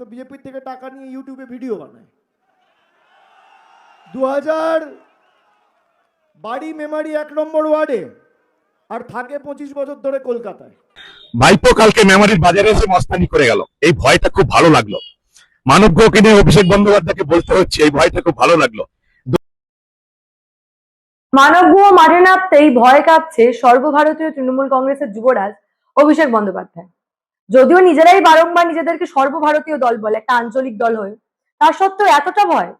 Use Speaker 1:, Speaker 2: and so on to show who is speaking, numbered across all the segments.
Speaker 1: তো বিজেপির থেকে টাকা নিয়ে ইউটিউবে ভিডিও বানায়। 2000 বাড়ি মেমারি 1 নম্বর ওয়ার্ডে, আর থাকে 25 বছর ধরে কলকাতায়।
Speaker 2: ভাইপো কালকে মেমারির বাজারে এসে মস্তানি করে গেল, এই ভয়টা খুব ভালো লাগলো। মানব গ্রহকে নিয়ে অভিষেক বন্দ্যোপাধ্যায়কে বলতে হচ্ছে, এই ভয়টা খুব ভালো লাগলো।
Speaker 3: মানবগুহ মাঠে নামতেই ভয় কাঁপছে সর্বভারতীয় তৃণমূল কংগ্রেসের যুবরাজ অভিষেক বন্দ্যোপাধ্যায়। যদিও নিজেরাই বারংবার নিজেদেরকে সর্বভারতীয় দল বলে, একটা আঞ্চলিক দল হয়ে, তার সত্ত্বেও এতটা ভয়।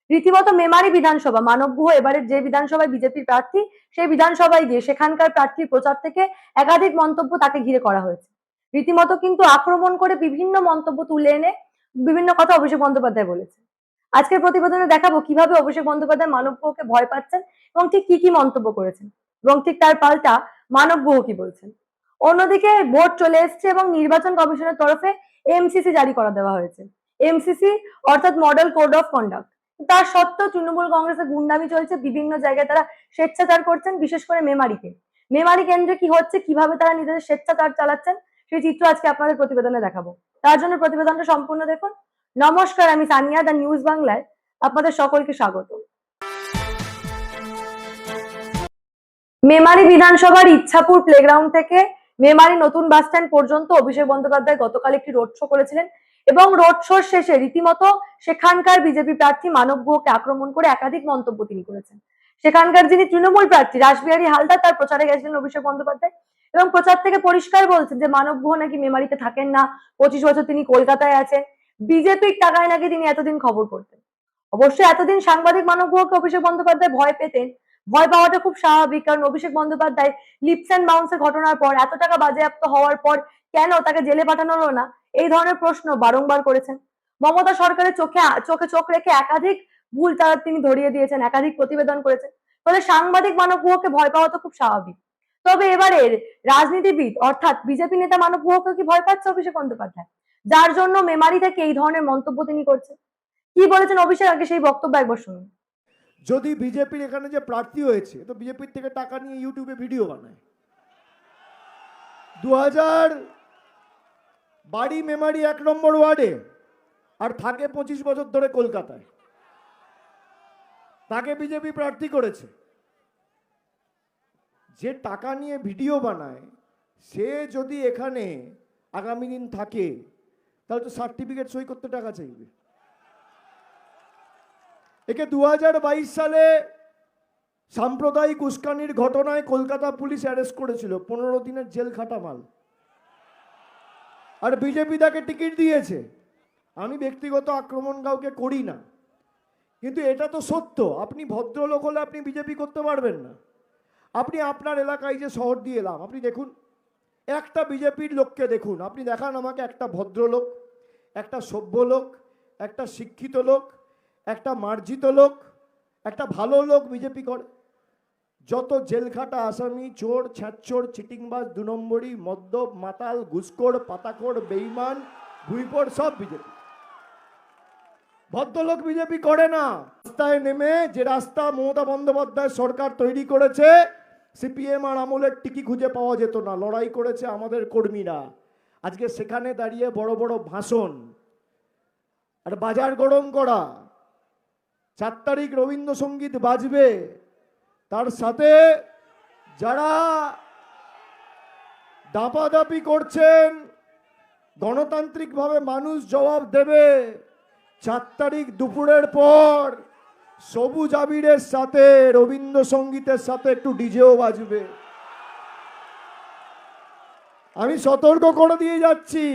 Speaker 3: রীতিমতো মেমারি বিধানসভা, মানবগুহ এবারের যে বিধানসভায় বিজেপির প্রার্থী, সেই বিধানসভায় গিয়ে সেখানকার প্রার্থীর প্রচার থেকে একাধিক মন্তব্য তাকে ঘিরে করা হয়েছে। রীতিমতো কিন্তু আক্রমণ করে বিভিন্ন মন্তব্য তুলে এনে বিভিন্ন কথা অভিষেক বন্দ্যোপাধ্যায় বলেছে। আজকের প্রতিবেদনে দেখাবো কিভাবে অভিষেক বন্দ্যোপাধ্যায় মানবগুহকে ভয় পাচ্ছেন এবং ঠিক কি কি মন্তব্য করেছেন, এবং ঠিক তার পাল্টা মানবগুহ কি বলছেন। অন্যদিকে ভোট চলে এসছে এবং নির্বাচন কমিশনের তরফে এমসিসি জারি করা দেওয়া হয়েছে। এমসিসি অর্থাৎ মডেল কোড অফ কন্ডাক্ট। তার সত্ত্বেও তৃণমূল কংগ্রেসের গুন্ডামি চলছে, বিভিন্ন জায়গায় তারা স্বেচ্ছাচার করছেন, বিশেষ করে মেমারিতে। মেমারি কেন্দ্রে কি হচ্ছে, কিভাবে তারা নিজেদের স্বেচ্ছাচার চালাচ্ছেন, সেই চিত্র আজকে আপনাদের প্রতিবেদনে দেখাবো। তার জন্য প্রতিবেদনটা সম্পূর্ণ দেখুন। নমস্কার, আমি সানিয়া, দ্য নিউজ বাংলায় আপনাদের সকলকে স্বাগত। মেমারি বিধানসভার ইচ্ছাপুর প্লেগ্রাউন্ড থেকে মেমারি নতুন বাস স্ট্যান্ড পর্যন্ত অভিষেক বন্দ্যোপাধ্যায় গতকাল একটি রোড শো করেছিলেন এবং রোড শোর শেষে রীতিমতো সেখানকার বিজেপি প্রার্থী মানব গুহকে আক্রমণ করে একাধিক মন্তব্য তিনি করেছেন। সেখানকার যিনি তৃণমূল প্রার্থী রাসবিহারী হালদার, তার প্রচারে গেছিলেন অভিষেক বন্দ্যোপাধ্যায় এবং প্রচার থেকে পরিষ্কার বলছেন যে মানব গুহ নাকি মেমারিতে থাকেন না, 25 বছর তিনি কলকাতায় আছেন, বিজেপির টাকায় নাকি তিনি এতদিন খবর করতেন। অবশ্যই এতদিন সাংবাদিক মানব গুহকে অভিষেক বন্দ্যোপাধ্যায় ভয় পেতেন। ভয় পাওয়াটা খুব স্বাভাবিক, কারণ অভিষেক বন্দ্যোপাধ্যায় লিপস অ্যান্ড বাউন্সের ঘটনার পর, এত টাকা বাজেয়াপ্ত হওয়ার পর কেন তাকে জেলে পাঠানো হলো না, এই ধরনের প্রশ্ন বারংবার করেছেন। মমতা সরকারের চোখে চোখে চোখ রেখে একাধিক ভুল তারা তিনি ধরিয়ে দিয়েছেন, একাধিক প্রতিবেদন করেছেন। ফলে সাংবাদিক মানব গুহকে ভয় পাওয়া তো খুব স্বাভাবিক। তবে এবারের রাজনীতিবিদ অর্থাৎ বিজেপি নেতা মানব গুহকে কি ভয় পাচ্ছে অভিষেক বন্দ্যোপাধ্যায়, যার জন্য মেমারি থেকে এই ধরনের মন্তব্য তিনি করছেন? কি বলেছেন অভিষেক, আগে সেই বক্তব্য একবার শুনুন।
Speaker 1: যদি বিজেপির এখানে যে প্রার্থী হয়েছে, তো বিজেপির থেকে টাকা নিয়ে ইউটিউবে ভিডিও বানায়। 2000 বাড়ি মেমারি 1 নম্বর ওয়ার্ডে, আর থাকে 25 বছর ধরে কলকাতায়। তাকে বিজেপি প্রার্থী করেছে। যে টাকা নিয়ে ভিডিও বানায়, সে যদি এখানে আগামী দিন থাকে, তাহলে তো সার্টিফিকেট সই করতে টাকা চাইবে। একে 2022 সালে সাম্প্রদায়িক উস্কানির ঘটনায় কলকাতা পুলিশ অ্যারেস্ট করেছিল, 15 দিনের জেল খাটা মাল। আর বিজেপি তাকে টিকিট দিয়েছে। আমি ব্যক্তিগত আক্রমণ কাউকে করি না, কিন্তু এটা তো সত্য। আপনি ভদ্রলোক হলে আপনি বিজেপি করতে পারবেন না। আপনি আপনার এলাকায় যে শহর দিয়ে এলাম, আপনি দেখুন একটা বিজেপির লোককে দেখুন, আপনি দেখান আমাকে একটা ভদ্রলোক, একটা সভ্য লোক, একটা শিক্ষিত লোক, একটা মার্জিত লোক, একটা ভালো লোক বিজেপি করে। যত জেলখাটা আসামি, চোর, ছ্যাঁচোর, চিটিংবাজ, 2 নম্বরী, মদ্যপ, মাতাল, ঘুষখোর, পাতাখোর, বেঈমান, ভুইপোর, সব বিজেপি। ভদ্রলোক বিজেপি করে না। রাস্তায় নেমে যে রাস্তা মমতা বন্দ্যোপাধ্যায় সরকার তৈরি করেছে, সিপিএম আর আমলের টিকি খুঁজে পাওয়া যেত না। লড়াই করেছে আমাদের কর্মীরা। আজকে সেখানে দাঁড়িয়ে বড় বড় ভাষণ আর বাজার গরম করা। 4 তারিখ রবীন্দ্রসঙ্গীত বাজবে, তার সাথে যারা দাপাদাপি করছেন, গণতান্ত্রিকভাবে মানুষ জবাব দেবে। 4 তারিখ দুপুরের পর সবুজ আবিরের সাথে রবীন্দ্রসঙ্গীতের সাথে একটু ডিজেও বাজবে। আমি সতর্ক করে দিয়ে যাচ্ছি।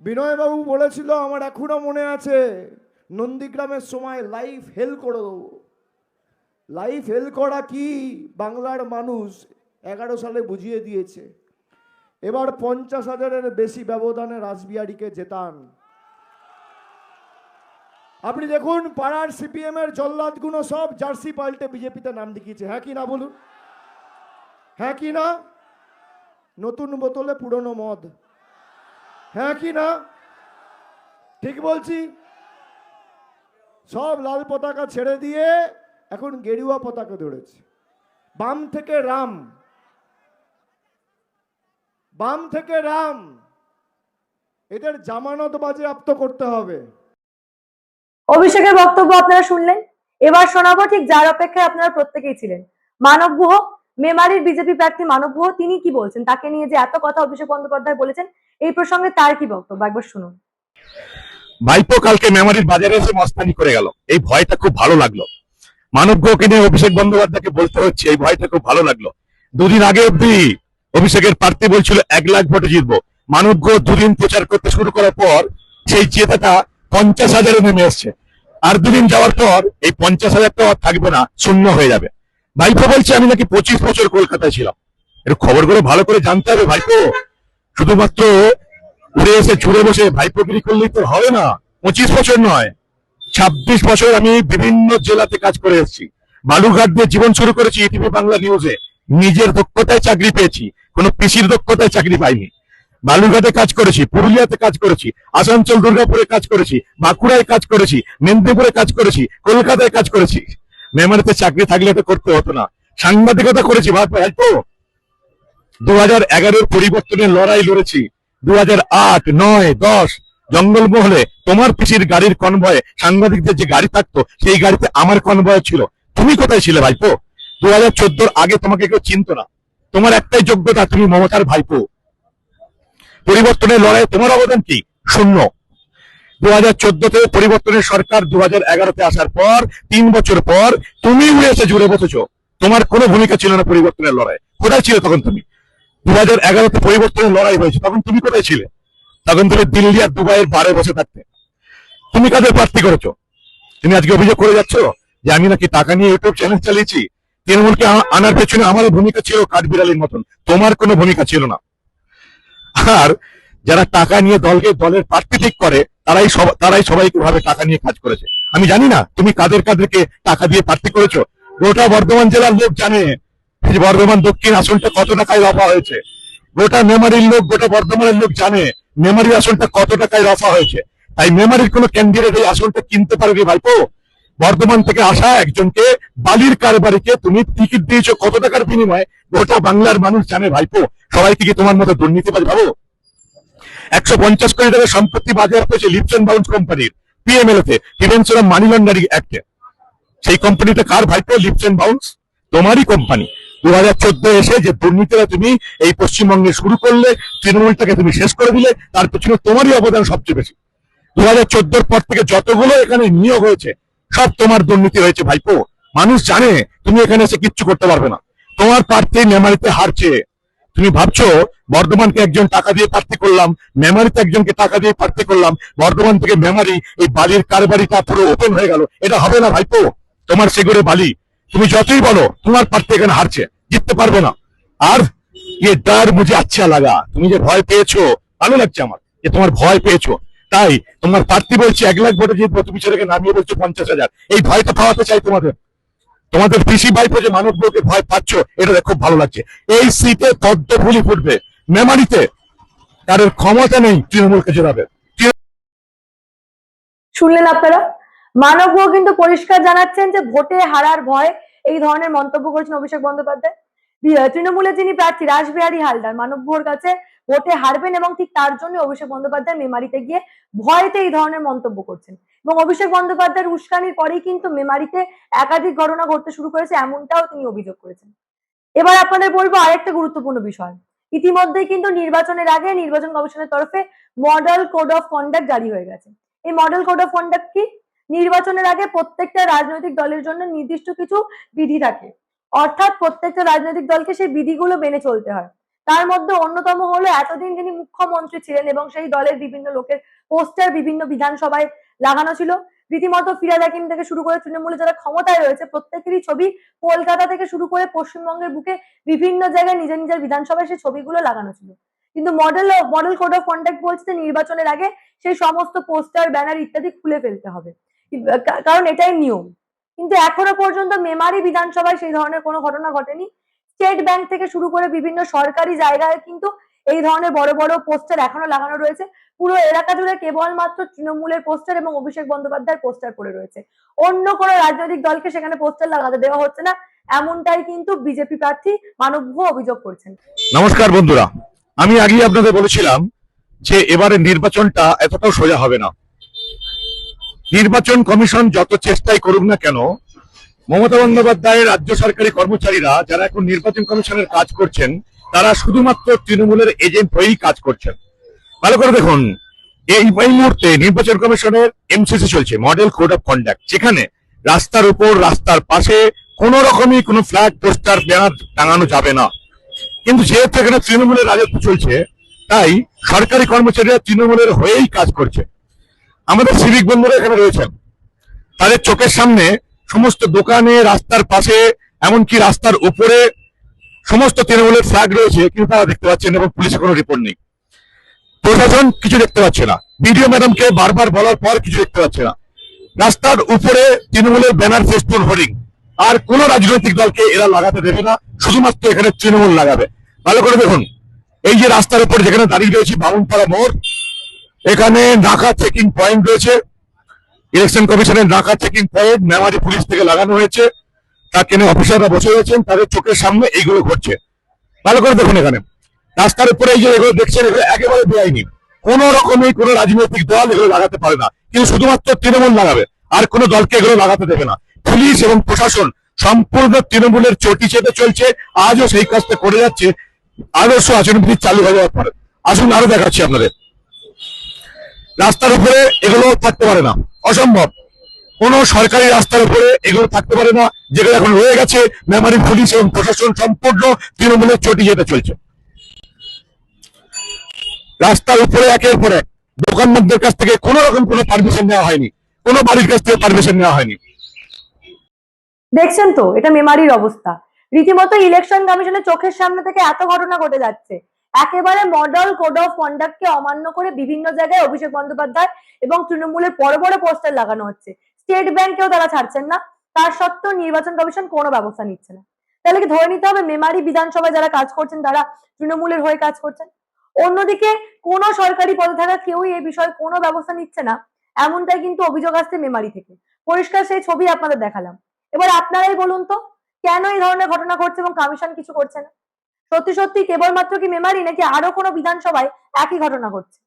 Speaker 1: বিনয়বাবু বলেছিল, আমার এখনো মনে আছে, নন্দীগ্রামের সময় লাইফ হেল করে দেবো। লাইফ হেল করা কি বাংলার মানুষ 11 সালে বুঝিয়ে দিয়েছে। এবার 50,000-এর বেশি ব্যবধানে রাসবিহারীকে জেতান। আপনি দেখুন পাড়ার সিপিএম এর জল্লাদগুলো সব জার্সি পাল্টে বিজেপিতে নাম লিখিয়েছে। হ্যাঁ কি না বলুন? হ্যাঁ কি না? নতুন বোতলে পুরনো মদ। হ্যাঁ কি না? ঠিক বলছি? সব লাল পতাকা ছেড়ে দিয়ে এখন গেরুয়া পতাকা ধরেছে। বাম থেকে রাম, বাম থেকে রাম। এদের জামানত বাজেয়াপ্ত করতে হবে।
Speaker 3: অভিষেকের বক্তব্য আপনারা শুনলেন। এবার শোনাবো ঠিক যার অপেক্ষায় আপনারা প্রত্যেকেই ছিলেন, মানব গুহ, মেমারির বিজেপি প্রার্থী মানব গুহ। তিনি কি বলছেন, তাকে নিয়ে যে এত কথা অভিষেক বন্দ্যোপাধ্যায় বলেছেন, এই প্রসঙ্গে তার কি বক্তব্য একবার শুনুন।
Speaker 2: ভাইপো কালকে মেমারির বাজারে এসে মস্তানি করে গেল, এই ভয়টা খুব ভালো লাগলো। মানব গোকে নিয়ে অভিষেক বন্দ্যোপাধ্যায়কে বলতে হচ্ছে, এই ভয়টা খুব ভালো লাগলো। দুদিন আগে অব্দি অভিষেকের প্রার্থী বলছিল 1 লাখ ভোটে জিতবো। মানব গো দুদিন প্রচার করতে শুরু করার পর সেই জেতাটা 50,000-এ নেমে এসছে। আর দুদিন যাওয়ার পর এই 50,000 তো আর থাকবে না, শূন্য হয়ে যাবে। ভাইপো বলছে আমি নাকি 25 বছর কলকাতায় ছিলাম। এর খবরগুলো ভালো করে জানতে হবে ভাইপো। শুধুমাত্র উড়ে এসে ছুড়ে বসে ভাইপোগিরি করলেই তো হবে না। 25 বছর নয়, 26 বছর আমি বিভিন্ন জেলাতে কাজ করে এসেছি। বালুঘাট দিয়ে জীবন শুরু করেছি ইটিভি বাংলা নিউজে। নিজের দক্ষতায় চাকরি পেয়েছি, কোনো পিসির দক্ষতায় চাকরি পাইনি। বালুঘাটে কাজ করেছি, পুরুলিয়াতে কাজ করেছি, আসানসোল দুর্গাপুরে কাজ করেছি, বাঁকুড়ায় কাজ করেছি, মেদিনীপুরে কাজ করেছি, কলকাতায় কাজ করেছি। মেমারিতে চাকরি থাকলে তো করতে হতো না। সাংবাদিকতা করেছি ভাইপো। 2011-এর পরিবর্তনের লড়াই লড়েছি। 2008, 9, 10 জঙ্গলমহলে তোমার পিসির গাড়ির কনভয়ে সাংবাদিকদের যে গাড়ি থাকতো সেই গাড়িতে আমার কনভয় ছিল। তুমি কোথায় ছিলে ভাইপো? 2014-র আগে তোমাকে কেউ চিনতো না। তোমার একটাই যোগ্যতা, তুমি মমতার ভাইপো। পরিবর্তনের লড়াই তোমার অবদান কি? শূন্য। 2014-তে পরিবর্তনের সরকার 2011-তে আসার পর 3 বছর পর তুমি উড়ে এসে জুড়ে বসেছো। তোমার কোনো ভূমিকা ছিল না পরিবর্তনের লড়াই। কোথায় ছিলে তখন তুমি? 2011-তে পরিবর্তনের লড়াই হয়েছে, তখন তুমি কোথায় ছিলে? তখন তুমি দিল্লি আর দুবাইয়ের বারে বসে থাকতে। তুমি কাদের প্রার্থী করেছো? তুমি আজকে অভিযোগ করে যাচ্ছ যে আমি নাকি টাকা নিয়ে ইউটিউব চ্যানেল চালিয়েছি। তৃণমূলকে আনার পেছনে আমারও ভূমিকা ছিল কাঠবিড়ালির মতন, তোমার কোনো ভূমিকা ছিল না। আর যারা টাকা নিয়ে দলের প্রার্থী ঠিক করে তারাই সবাইকে ভাবে টাকা নিয়ে কাজ করেছে। আমি জানি না তুমি কাদেরকে টাকা দিয়ে প্রার্থী করেছো। গোটা বর্ধমান জেলার লোক জানে যে বর্ধমান দক্ষিণ আসনটা কত টাকায় রফা হয়েছে। গোটা মেমারির লোক, গোটা বর্ধমানের লোক জানে মেমারির আসনটা কত টাকায় রফা হয়েছে। তাই মেমারির কোন ক্যান্ডিডেট এই আসনটা কিনতে পারেনি ভাইপো। বর্ধমান থেকে আসা একজনকে বালির কারবারিকে তুমি টিকিট দিয়েছো কত টাকার বিনিময়ে, গোটা বাংলার মানুষ জানে ভাইপো। সবাইকে কি তোমার মতো দুর্নীতিবাজ ভাবো? 150 কোটি টাকা সম্পত্তি বাজেয়াপ্ত হয়েছে লিপস এন্ড বাউন্স কোম্পানির পিএমএলএতে, প্রিভেনশন অফ মানি লন্ডারিং অ্যাক্টে। সেই কোম্পানিটা কার ভাইপো? লিপস এন্ড বাউন্স, তোমারই কোম্পানি। 2014 এসে যে দুর্নীতিটা তুমি এই পশ্চিমবঙ্গে শুরু করলে, তৃণমূলটাকে তুমি শেষ করে দিলে, তার পেছনে তোমারই অবদান সবচেয়ে বেশি। 2014-র পর থেকে যতগুলো এখানে নিয়োগ হয়েছে সব তোমার দুর্নীতি হয়েছে ভাইপো। মানুষ জানে তুমি এখানে এসে কিচ্ছু করতে পারবে না। তোমার প্রার্থী মেমারিতে হারছে। তুমি ভাবছো বর্ধমানকে একজন টাকা দিয়ে প্রার্থী করলাম, মেমারিতে একজনকে টাকা দিয়ে প্রার্থী করলাম, বর্ধমান থেকে মেমারি এই বালির কারবারিটা পুরো ওপেন হয়ে গেল। এটা হবে না ভাইপো। তোমার সেগুড়ে বালি, তুমি যতই বলো তোমার প্রার্থী এখানে হারছে, জিততে পারবে না। আর ये डर मुझे अच्छा लगा, তুমি যে ভয় পেয়েছো ভালো লাগছে আমার যে তোমার ভয় পেয়েছো। তাই তোমার প্রার্থী বলছে 1 লাখ ভোটে জিতবো, তুমি সেটাকে নামিয়ে বলছো 50,000। এই ভয়টা পাওয়াতে চাই তোমাদের পিসি ভাইপো যে মানব গ্রহকে ভয় পাচ্ছ, এটা খুব ভালো লাগছে। এই সিটে পদ্মফুলি ফুটবে। মেমারিতে তাদের ক্ষমতা নেই তৃণমূলকে জেতাবে।
Speaker 3: শুনলেন আপনারা, মানব গুহ কিন্তু পরিষ্কার জানাচ্ছেন যে ভোটে হারার ভয়, এই ধরনের মন্তব্য করেছেন অভিষেক বন্দ্যোপাধ্যায়। তৃণমূলের যিনি প্রার্থী রাসবিহারী হালদার মানব গুহর কাছে ভোটে হারবেন এবং ঠিক তার জন্য অভিষেক বন্দ্যোপাধ্যায় মেমারিতে গিয়ে ভয়তে এই ধরনের মন্তব্য করছেন। এবং অভিষেক বন্দ্যোপাধ্যায়ের উস্কানির পরেই কিন্তু মেমারিতে একাধিক ঘটনা ঘটতে শুরু করেছে, এমনটাও তিনি অভিযোগ করেছেন। এবার আপনাদের বলবো আরেকটা গুরুত্বপূর্ণ বিষয়। ইতিমধ্যেই কিন্তু নির্বাচনের আগে নির্বাচন কমিশনের তরফে মডেল কোড অফ কন্ডাক্ট জারি হয়ে গেছে। এই মডেল কোড অফ কন্ডাক্ট কি? নির্বাচনের আগে প্রত্যেকটা রাজনৈতিক দলের জন্য নির্দিষ্ট কিছু বিধি থাকে, অর্থাৎ প্রত্যেকটা রাজনৈতিক দলকে সেই বিধিগুলো মেনে চলতে হয়। তার মধ্যে অন্যতম হলো এতদিন যিনি মুখ্যমন্ত্রী ছিলেন এবং সেই দলের বিভিন্ন লোকের পোস্টার বিভিন্ন বিধানসভায় লাগানো ছিল, রীতিমতো ফিরাদ হাকিম থেকে শুরু করে তৃণমূলে যারা ক্ষমতায় রয়েছে প্রত্যেকেরই ছবি কলকাতা থেকে শুরু করে পশ্চিমবঙ্গের বুকে বিভিন্ন জায়গায় নিজের নিজের বিধানসভায় সেই ছবিগুলো লাগানো ছিল। কিন্তু মডেল কোড অফ কন্ডাক্ট বলছে যে নির্বাচনের আগে সেই সমস্ত পোস্টার ব্যানার ইত্যাদি খুলে ফেলতে হবে, কারণ এটাই নিয়ম। কিন্তু এখনো পর্যন্ত মেমারি বিধানসভায় সেই ধরনের কোনো ঘটনা ঘটেনি। স্টেট ব্যাংক থেকে শুরু করে বিভিন্ন সরকারি জায়গায় কিন্তু এই ধরনের বড় বড় পোস্টার এখনো লাগানো রয়েছে। পুরো এলাকা জুড়ে কেবলমাত্র তৃণমূলের পোস্টার এবং অভিষেক বন্দ্যোপাধ্যায়ের পোস্টার পড়ে রয়েছে। অন্য কোনো রাজনৈতিক দলকে সেখানে পোস্টার লাগাতে দেওয়া হচ্ছে না, এমনটাই কিন্তু বিজেপি প্রার্থী মানব গুহ অভিযোগ করছেন।
Speaker 2: নমস্কার বন্ধুরা, আমি আগেই আপনাদের বলেছিলাম যে এবারে নির্বাচনটা এতটাও সোজা হবে না। নির্বাচন কমিশন যত চেষ্টাই করুক না কেন, মমতা বন্দ্যোপাধ্যায়ের রাজ্য সরকারি কর্মচারীরা যারা এখন নির্বাচন কমিশনের কাজ করছেন, তারা শুধুমাত্র তৃণমূলের এজেন্ট হয়েই কাজ করছেন। ভালো করে দেখুন, এই মুহূর্তে নির্বাচন কমিশনের এমসিসি চলছে, মডেল কোড অফ কন্ডাক্ট, যেখানে রাস্তার উপর, রাস্তার পাশে কোন রকমই কোনো ফ্ল্যাগ, পোস্টার, ব্যানার টাঙানো যাবে না। কিন্তু যেহেতু এখানে তৃণমূলের রাজত্ব চলছে, তাই সরকারি কর্মচারীরা তৃণমূলের হয়েই কাজ করছে। আমাদের সিভিক বন্ধুরা এখানে রয়েছেন, তাদের চোখের সামনে সমস্ত দোকানে, রাস্তার পাশে, এমনকি রাস্তার উপরে সমস্ত তৃণমূলের ফ্ল্যাগ রয়েছে, কিন্তু তারা দেখতে পাচ্ছেন এবং পুলিশের কোনো রিপোর্ট নেই। প্রশাসন কিছু দেখতে পাচ্ছে না, বিডিও ম্যাডামকে বারবার বলার পর কিছু দেখতে পাচ্ছে না। রাস্তার উপরে তৃণমূলের ব্যানার, ফেস্টুন, হোর্ডিং, আর কোন রাজনৈতিক দলকে এরা লাগাতে দেবে না, শুধুমাত্র এখানে তৃণমূল লাগাবে। ভালো করে দেখুন, এই যে রাস্তার উপর যেখানে দাঁড়িয়ে রয়েছে বামুনপাড়া মোড়, এখানে নাকা চেকিং পয়েন্ট রয়েছে, ইলেকশন কমিশনের নাকা চেকিং পয়েন্ট মেমারি পুলিশ থেকে লাগানো হয়েছে। তার কেন অফিসাররা বসে রয়েছেন, তাদের চোখের সামনে এইগুলো ঘটছে। ভালো করে দেখুন, এখানে রাস্তার উপরে এই যে এগুলো দেখছেন, এগুলো একেবারে বেআইনি। কোন রকমই কোনো রাজনৈতিক দল এগুলো লাগাতে পারে না, কিন্তু শুধুমাত্র তৃণমূল লাগাবে, আর কোনো দলকে এগুলো লাগাতে দেবে না। পুলিশ এবং প্রশাসন সম্পূর্ণ তৃণমূলের চটি চেপে চলছে, আজও সেই কাজটা করে যাচ্ছে আদর্শ আচরণবিধি চালু হয়ে যাওয়ার পরে। আসুন আরো দেখাচ্ছি আপনাদের। রাস্তার উপরে এগুলো থাকতে পারে না, অসম্ভব। কোন সরকারি রাস্তার উপরে এগুলো থাকতে পারে না, যেগুলো এখন রয়ে গেছে। মেমারি পুলিশ এবং প্রশাসন সম্পূর্ণ তৃণমূলের চটি চেপে চলছে। রাস্তার উপরে একের পর এক দোকানদারদের কাছ থেকে কোন রকম কোনো পারমিশন নেওয়া হয়নি, কোনো বাড়ির কাছ থেকে পারমিশন নেওয়া হয়নি।
Speaker 3: দেখছেন তো, এটা মেমারির অবস্থা। রীতিমতো ইলেকশন কমিশনের চোখের সামনে থেকে এত ঘটনা ঘটে যাচ্ছে। একেবারে মডেল কোড অফ কন্ডাক্টকে অমান্য করে বিভিন্ন জায়গায় অভিষেক বন্দ্যোপাধ্যায় এবং তৃণমূলের বড় বড় পোস্টার লাগানো হচ্ছে। স্টেট ব্যাংকেও তারা ছাড়ছেন না, তার সত্ত্বেও নির্বাচন কমিশন কোনো ব্যবস্থা নিচ্ছে না। তাহলে কি ধরে নিতে হবে মেমারি বিধানসভায় যারা কাজ করছেন তারা তৃণমূলের হয়ে কাজ করছেন? অন্যদিকে কোনো সরকারি পদে থাকা কেউই এই বিষয়ে কোনো ব্যবস্থা নিচ্ছে না, এমনটাই কিন্তু অভিযোগ আসছে মেমারি থেকে। পরিষ্কার সেই ছবি আপনাদের দেখালাম। এবার আপনারাই বলুন তো, কেন এই ধরনের ঘটনা ঘটছে এবং কমিশন কিছু করছে না? সত্যি সত্যি কেবলমাত্র কি মেমারি, নাকি আরো কোনো বিধানসভায় একই ঘটনা ঘটছে?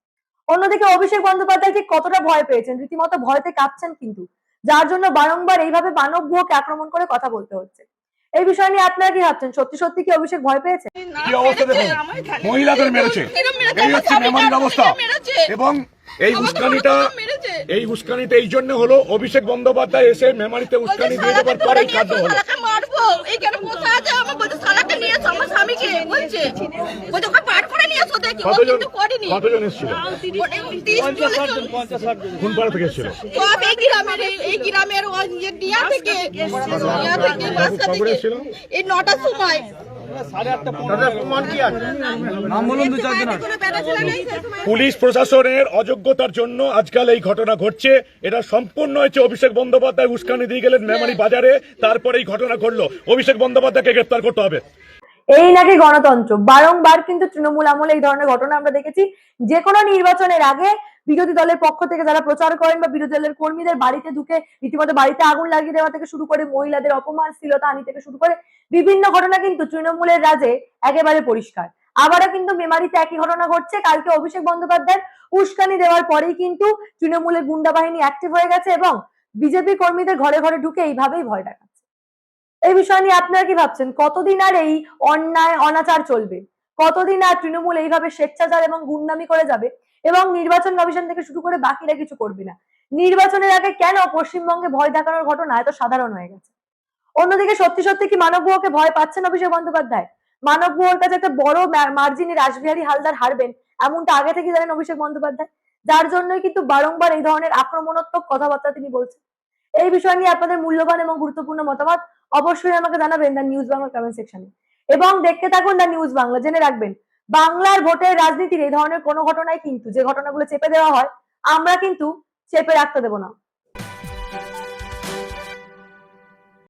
Speaker 3: অন্যদিকে অভিষেক বন্দ্যোপাধ্যায় ঠিক কতটা ভয় পেয়েছেন, রীতিমতো ভয়তে কাঁপছেন কিন্তু, যার জন্য বারংবার এইভাবে মানব ভুয়োকে আক্রমণ করে কথা বলতে হচ্ছে। এই বিষয় নিয়ে আপনারা কি ভাবছেন? সত্যি সত্যি কি অভিষেক ভয় পেয়েছে?
Speaker 4: কি অবস্থা দেখুন, মহিলাদের মেরেছে, এই হচ্ছে মেমারির অবস্থা। এবং এই উস্কানিটা এই জন্য হলো, অভিষেক বন্দ্যোপাধ্যায় এসে মেমারিতে উস্কানি দিয়ে দেওয়ার পরে এই কাণ্ড হলো। কতজন এসেছিল? কোন পাড়া থেকে এসেছিল?
Speaker 5: এই 9টার সময়
Speaker 4: পুলিশ প্রশাসনের অযোগ্যতার জন্য আজকাল এই ঘটনা ঘটছে। এটা সম্পূর্ণ হচ্ছে অভিষেক বন্দ্যোপাধ্যায় উস্কানি দিয়ে গেলেন মেমারি বাজারে, তারপরে এই ঘটনা ঘটলো। অভিষেক বন্দ্যোপাধ্যায়কে গ্রেফতার করতে হবে।
Speaker 3: এই নাকি গণতন্ত্র? বারংবার কিন্তু তৃণমূল আমলে এই ধরনের ঘটনা আমরা দেখেছি। যে কোনো নির্বাচনের আগে বিরোধী দলের পক্ষ থেকে যারা প্রচার করেন বা বিরোধী দলের কর্মীদের বাড়িতে ঢুকে রীতিমতো বাড়িতে আগুন লাগিয়ে দেওয়া থেকে শুরু করে মহিলাদের অপমান, শ্লীলতাহানি থেকে শুরু করে বিভিন্ন ঘটনা কিন্তু তৃণমূলের রাজে একেবারে পরিষ্কার। আবারও কিন্তু মেমারিতে একই ঘটনা ঘটছে। কালকে অভিষেক বন্দ্যোপাধ্যায় উস্কানি দেওয়ার পরেই কিন্তু তৃণমূলের গুন্ডা বাহিনী অ্যাক্টিভ হয়ে গেছে এবং বিজেপি কর্মীদের ঘরে ঘরে ঢুকে এইভাবেই ভয় দেখাচ্ছে। এই বিষয় নিয়ে আপনারা কি ভাবছেন? কতদিন আর এই অন্যায় অনাচার চলবে? কতদিন আর তৃণমূল এইভাবে স্বেচ্ছাচার এবং গুন্ডামি করে যাবে এবং নির্বাচন কমিশন থেকে শুরু করে বাকিরা কিছু করবে না? নির্বাচনের আগে কেন পশ্চিমবঙ্গে ভয় দেখানোর ঘটনা এত সাধারণ হয়ে গেছে? অন্যদিকে সত্যি সত্যি কি মানব ভুয়োকে ভয় পাচ্ছেন অভিষেক বন্দ্যোপাধ্যায়? মানব ভুয়োর কাছে একটা বড় মার্জিনে রাসবিহারী হালদার হারবেন এমনটা আগে থেকে জানেন অভিষেক বন্দ্যোপাধ্যায়, যার জন্যই কিন্তু বারংবার এই ধরনের আক্রমণাত্মক কথাবার্তা তিনি বলছেন। এই বিষয় নিয়ে আপনাদের মূল্যবান এবং গুরুত্বপূর্ণ মতামত অবশ্যই আমাকে জানাবেন দ্য নিউজ বাংলা কমেন্ট সেকশনে, এবং দেখতে থাকুন দ্য নিউজ বাংলা। জেনে রাখবেন, বাংলার ভোটের রাজনীতির এই ধরনের কোনো ঘটনাই কিন্তু, যে ঘটনাগুলো চেপে দেওয়া হয়, আমরা কিন্তু চেপে রাখতে দেবো না।